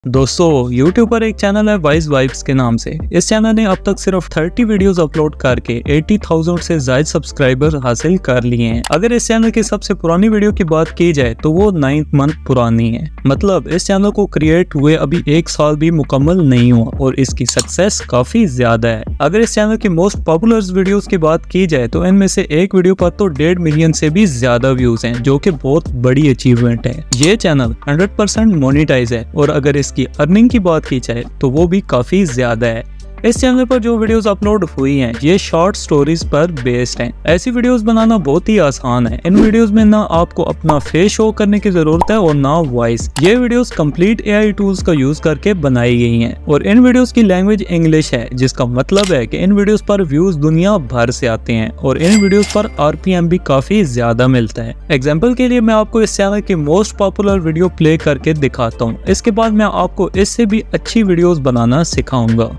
दोस्तों YouTube पर एक चैनल है वाइज वाइब्स के नाम से। इस चैनल ने अब तक सिर्फ 30 वीडियोस अपलोड करके 80,000 से ज्यादा सब्सक्राइबर हासिल कर लिए हैं। अगर इस चैनल की सबसे पुरानी वीडियो की बात की जाए तो वो 9th मंथ पुरानी है। मतलब इस चैनल को क्रिएट हुए अभी 1 साल भी मुकम्मल नहीं हुआ और इसकी सक्सेस काफी ज्यादा है। अगर इस चैनल की मोस्ट पॉपुलर वीडियोस की बात की जाए तो इनमें से एक वीडियो पर तो 1.5 मिलियन से भी ज्यादा व्यूज हैं, जो कि बहुत बड़ी अचीवमेंट है। ये चैनल 100% मोनेटाइज है और अगर इसकी अर्निंग की बात की जाए तो वो भी काफी ज्यादा है। इस चैनल पर जो वीडियोस अपलोड हुई हैं ये शॉर्ट स्टोरीज पर बेस्ड हैं। ऐसी वीडियोस बनाना बहुत ही आसान है। इन वीडियोस में ना आपको अपना फेस शो करने की जरूरत है और ना वॉइस। ये वीडियोस कंप्लीट AI टूल्स का यूज करके बनाई गई हैं और इन वीडियोस की लैंग्वेज इंग्लिश है, जिसका मतलब है कि इन वीडियोस पर व्यूज दुनिया भर से आते हैं और इन वीडियोस पर RPM भी काफी ज्यादा मिलता है। एग्जाम्पल के लिए मैं आपको इस चैनल की मोस्ट पॉपुलर वीडियो प्ले करके दिखाता हूँ। इसके बाद मैं आपको इससे भी अच्छी वीडियोस बनाना सिखाऊंगा।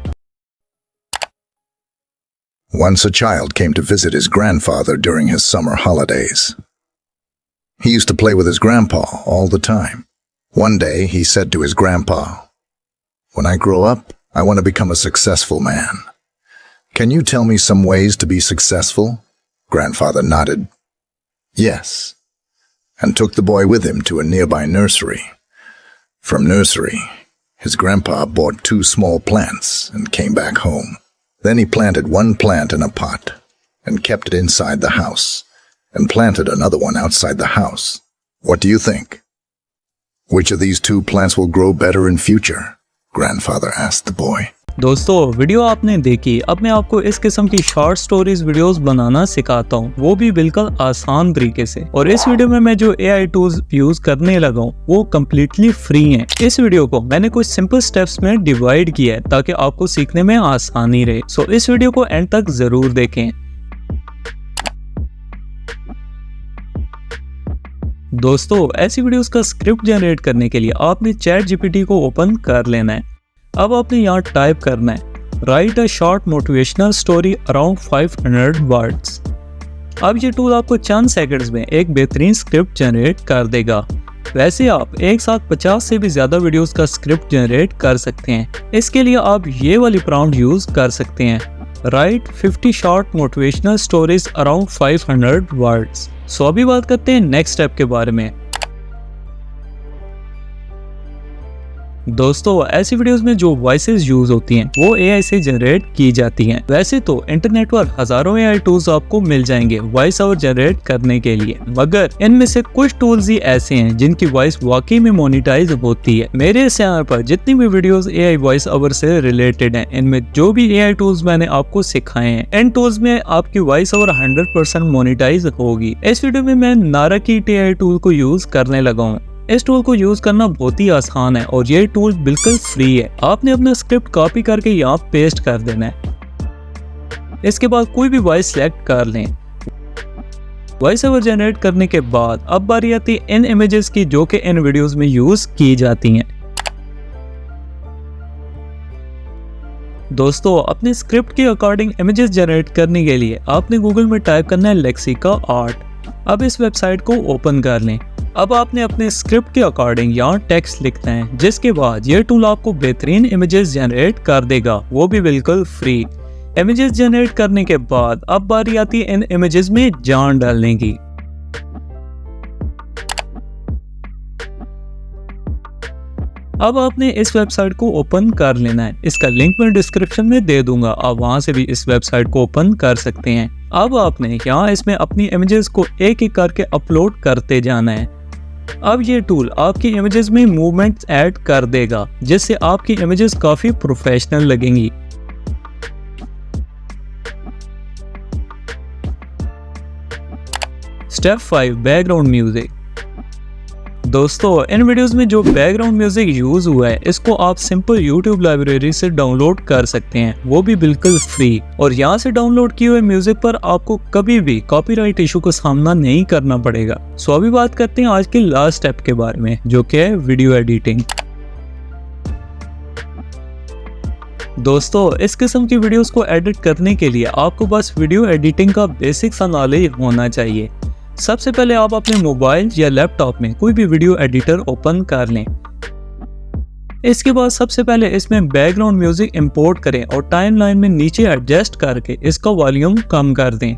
Once a child came to visit his grandfather during his summer holidays. He used to play with his grandpa all the time. One day he said to his grandpa, "When I grow up, I want to become a successful man. Can you tell me some ways to be successful?" Grandfather nodded. "Yes," and took the boy with him to a nearby nursery. From nursery, his grandpa bought 2 small plants and came back home. Then he planted one plant in a pot and kept it inside the house and planted another one outside the house. What do you think? Which of these 2 plants will grow better in future? Grandfather asked the boy. दोस्तों video आपने देखी। अब मैं आपको इस किस्म की short stories videos बनाना सिखाता हूँ, वो भी बिल्कुल आसान तरीके से। और इस वीडियो में मैं जो AI टूल्स यूज करने लगा हूँ वो कम्प्लीटली फ्री हैं। इस वीडियो को मैंने कुछ सिंपल स्टेप्स में डिवाइड किया है ताकि आपको सीखने में आसानी रहे। सो इस वीडियो को एंड तक जरूर देखें। दोस्तों ऐसी वीडियोस का स्क्रिप्ट जनरेट करने के लिए आपने ChatGPT को ओपन कर लेना है। अब आपने यहाँ टाइप करना है right a short motivational story around 500 words. अब ये टूल आपको चंद सेकंड्स में एक बेहतरीन स्क्रिप्ट जनरेट कर देगा। वैसे आप एक साथ 50 से भी ज्यादा वीडियोस का स्क्रिप्ट जनरेट कर सकते हैं। इसके लिए आप ये वाली प्रॉम्प्ट यूज कर सकते हैं, right 50 short motivational stories around 500 words. So अभी बात करते हैं नेक्स्ट स्टेप के बारे में। दोस्तों ऐसी वीडियोस में जो वॉइसेस यूज होती हैं वो AI से जनरेट की जाती हैं। वैसे तो इंटरनेट पर हजारों AI टूल्स आपको मिल जाएंगे वॉइस ओवर जनरेट करने के लिए, मगर इनमें से कुछ टूल्स ही ऐसे हैं जिनकी वॉइस वाकई में मोनेटाइज होती है। मेरे इस चैनल पर जितनी भी वीडियोस AI वॉइस ओवर से रिलेटेड हैं, इनमें जो भी AI टूल्स मैंने आपको सिखाए हैं, इन टूल्स में आपकी वॉइस ओवर 100% मोनेटाइज होगी। इस वीडियो में मैं नाराकीट AI टूल को यूज करने लगा हूँ। इस टूल को यूज करना बहुत ही आसान है और ये टूल बिल्कुल फ्री है। आपने अपना स्क्रिप्ट कॉपी करके यहाँ पेस्ट कर देना है। इसके बाद कोई भी वॉइस सिलेक्ट कर लें। वॉइस ओवर जनरेट करने के बाद अब बारी आती है इन इमेजेस की जो कि इन वीडियोस में यूज की जाती हैं। दोस्तों अपने स्क्रिप्ट के अकॉर्डिंग इमेजेस जनरेट करने के लिए आपने गूगल में टाइप करना है लेक्सिका आर्ट। अब इस वेबसाइट को ओपन कर लें। अब आपने अपने स्क्रिप्ट के अकॉर्डिंग यहाँ टेक्स्ट लिखना है, जिसके बाद ये टूल आपको बेहतरीन इमेजेस जनरेट कर देगा, वो भी बिल्कुल फ्री। इमेजेस जनरेट करने के बाद अब बारी आती है इन इमेजेस में जान डालने की। अब आपने इस वेबसाइट को ओपन कर लेना है। इसका लिंक मैं डिस्क्रिप्शन में दे दूंगा, आप वहां से भी इस वेबसाइट को ओपन कर सकते हैं। अब आपने यहाँ इसमें अपनी इमेजेस को एक एक करके अपलोड करते जाना है। अब ये टूल आपकी इमेजेस में मूवमेंट्स ऐड कर देगा, जिससे आपकी इमेजेस काफी प्रोफेशनल लगेंगी। Step 5 background music. दोस्तों इन वीडियोस में जो बैकग्राउंड म्यूजिक यूज हुआ है इसको आप सिंपल YouTube लाइब्रेरी से डाउनलोड कर सकते हैं, वो भी बिल्कुल फ्री। और यहाँ से डाउनलोड किए हुए म्यूजिक पर आपको कभी भी कॉपीराइट इशू का सामना नहीं करना पड़ेगा। सो अभी बात करते हैं आज के लास्ट स्टेप के बारे में, जो कि है वीडियो एडिटिंग। दोस्तों इस किस्म की वीडियोस को एडिट करने के लिए आपको बस वीडियो एडिटिंग का बेसिक सा नॉलेज होना चाहिए। सबसे पहले आप अपने मोबाइल या लैपटॉप में कोई भी वीडियो एडिटर ओपन कर लें। इसके बाद सबसे पहले इसमें बैकग्राउंड म्यूजिक इंपोर्ट करें और टाइमलाइन में नीचे एडजस्ट करके इसका वॉल्यूम कम कर दें।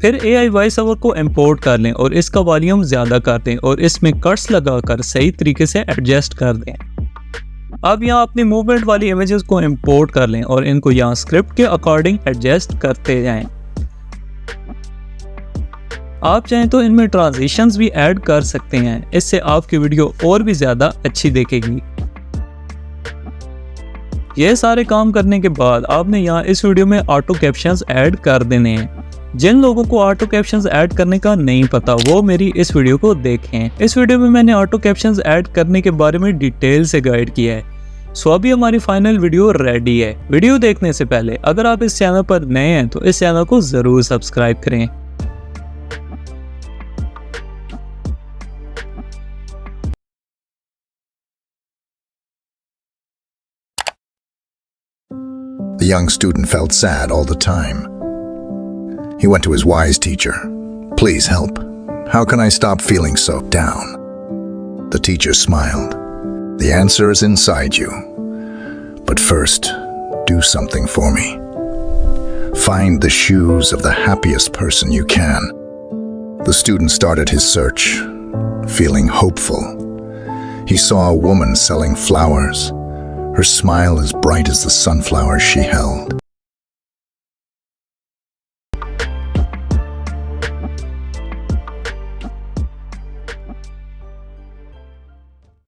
फिर AI वॉइस ओवर को इंपोर्ट कर लें और इसका वॉल्यूम ज़्यादा कर दें और इसमें कट्स लगाकर सही तरीके से एडजस्ट कर दें। अब यहाँ अपनी मूवमेंट वाली इमेजेस को इंपोर्ट कर लें और इनको यहाँ स्क्रिप्ट के अकॉर्डिंग एडजस्ट करते जाएं। आप चाहें तो इनमें ट्रांजिशंस भी ऐड कर सकते हैं, इससे आपकी वीडियो और भी ज़्यादा अच्छी दिखेगी। ये सारे काम करने के बाद आपने यहाँ इस वीडियो में ऑटो कैप्शंस ऐड कर देने हैं। जिन लोगों को ऑटो कैप्शंस ऐड करने का नहीं पता वो मेरी इस वीडियो को देखें। इस वीडियो में मैंने ऑटो कैप्शंस ऐड करने के बारे में डिटेल से गाइड किया है। सो अभी हमारी फाइनल वीडियो रेडी है। वीडियो देखने से पहले अगर आप इस चैनल पर नए हैं तो इस चैनल को जरूर सब्सक्राइब करें। The young student felt sad all the time. He went to his wise teacher. Please help. How can I stop feeling so down? The teacher smiled. The answer is inside you. But first, do something for me. Find the shoes of the happiest person you can. The student started his search, feeling hopeful. He saw a woman selling flowers. Her smile as bright as the sunflowers she held.